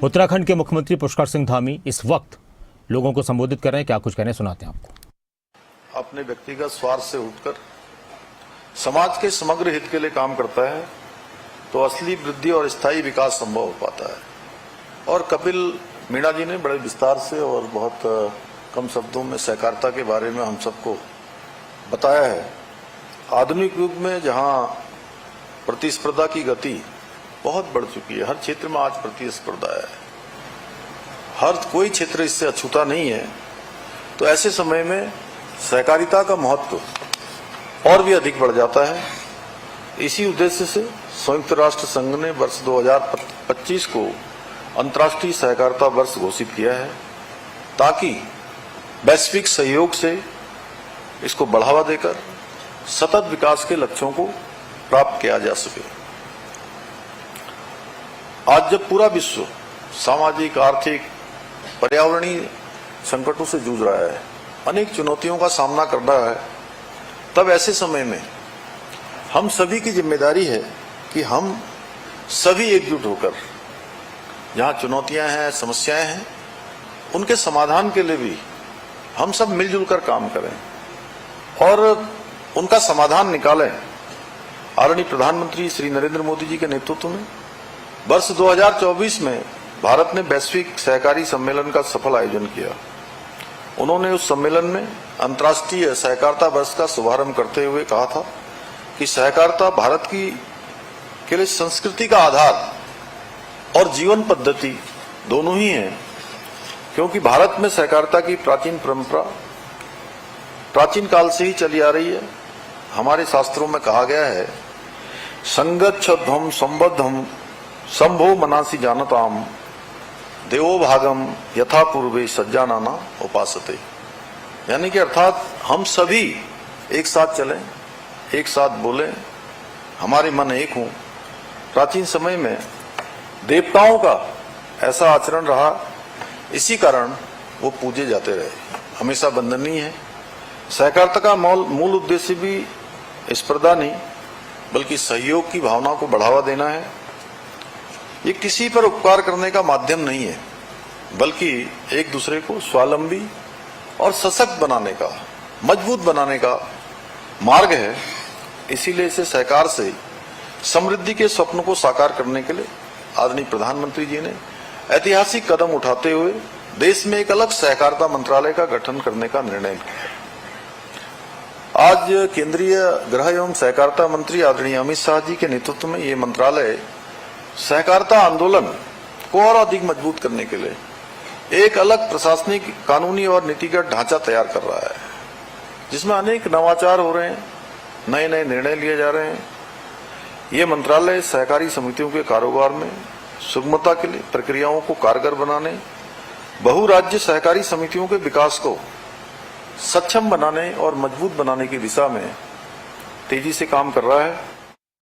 उत्तराखंड के मुख्यमंत्री पुष्कर सिंह धामी इस वक्त लोगों को संबोधित कर रहे हैं। क्या कुछ कहने सुनाते हैं आपको। अपने व्यक्तिगत स्वार्थ से उठकर समाज के समग्र हित के लिए काम करता है तो असली वृद्धि और स्थायी विकास संभव हो पाता है। और कपिल मीणा जी ने बड़े विस्तार से और बहुत कम शब्दों में सहकारिता के बारे में हम सबको बताया है। आधुनिक युग में जहां प्रतिस्पर्धा की गति बहुत बढ़ चुकी है, हर क्षेत्र में आज प्रतिस्पर्धा है, हर कोई क्षेत्र इससे अछूता नहीं है, तो ऐसे समय में सहकारिता का महत्व और भी अधिक बढ़ जाता है। इसी उद्देश्य से संयुक्त राष्ट्र संघ ने वर्ष 2025 को अंतर्राष्ट्रीय सहकारिता वर्ष घोषित किया है ताकि वैश्विक सहयोग से इसको बढ़ावा देकर सतत विकास के लक्ष्यों को प्राप्त किया जा सके। आज जब पूरा विश्व सामाजिक, आर्थिक, पर्यावरणीय संकटों से जूझ रहा है, अनेक चुनौतियों का सामना कर रहा है, तब ऐसे समय में हम सभी की जिम्मेदारी है कि हम सभी एकजुट होकर जहां चुनौतियां हैं, समस्याएं हैं, उनके समाधान के लिए भी हम सब मिलजुल कर काम करें और उनका समाधान निकालें। आदरणीय प्रधानमंत्री श्री नरेंद्र मोदी जी के नेतृत्व में वर्ष 2024 में भारत ने वैश्विक सहकारी सम्मेलन का सफल आयोजन किया। उन्होंने उस सम्मेलन में अंतर्राष्ट्रीय सहकारिता वर्ष का शुभारंभ करते हुए कहा था कि सहकारिता भारत की के लिए संस्कृति का आधार और जीवन पद्धति दोनों ही है, क्योंकि भारत में सहकारिता की प्राचीन परंपरा प्राचीन काल से ही चली आ रही है। हमारे शास्त्रों में कहा गया है, संगच्छध्वम संबद्धम संभो मनासी जानताम देवो भागम यथा पूर्वे सज्जानाना उपासते। यानी कि अर्थात हम सभी एक साथ चलें, एक साथ बोलें, हमारे मन एक हों। प्राचीन समय में देवताओं का ऐसा आचरण रहा, इसी कारण वो पूजे जाते रहे, हमेशा वंदनीय है। सहकारिता का मूल उद्देश्य भी स्पर्धा नहीं बल्कि सहयोग की भावना को बढ़ावा देना है। ये किसी पर उपकार करने का माध्यम नहीं है, बल्कि एक दूसरे को स्वावलंबी और सशक्त बनाने का, मजबूत बनाने का मार्ग है। इसीलिए इसे सहकार से समृद्धि के स्वप्न को साकार करने के लिए आदरणीय प्रधानमंत्री जी ने ऐतिहासिक कदम उठाते हुए देश में एक अलग सहकारिता मंत्रालय का गठन करने का निर्णय लिया। आज केंद्रीय गृह एवं सहकारिता मंत्री आदरणीय अमित शाह जी के नेतृत्व में ये मंत्रालय सहकारिता आंदोलन को और अधिक मजबूत करने के लिए एक अलग प्रशासनिक, कानूनी और नीतिगत ढांचा तैयार कर रहा है, जिसमें अनेक नवाचार हो रहे हैं, नए नए निर्णय लिए जा रहे हैं। ये मंत्रालय सहकारी समितियों के कारोबार में सुगमता के लिए प्रक्रियाओं को कारगर बनाने, बहुराज्य सहकारी समितियों के विकास को सक्षम बनाने और मजबूत बनाने की दिशा में तेजी से काम कर रहा है।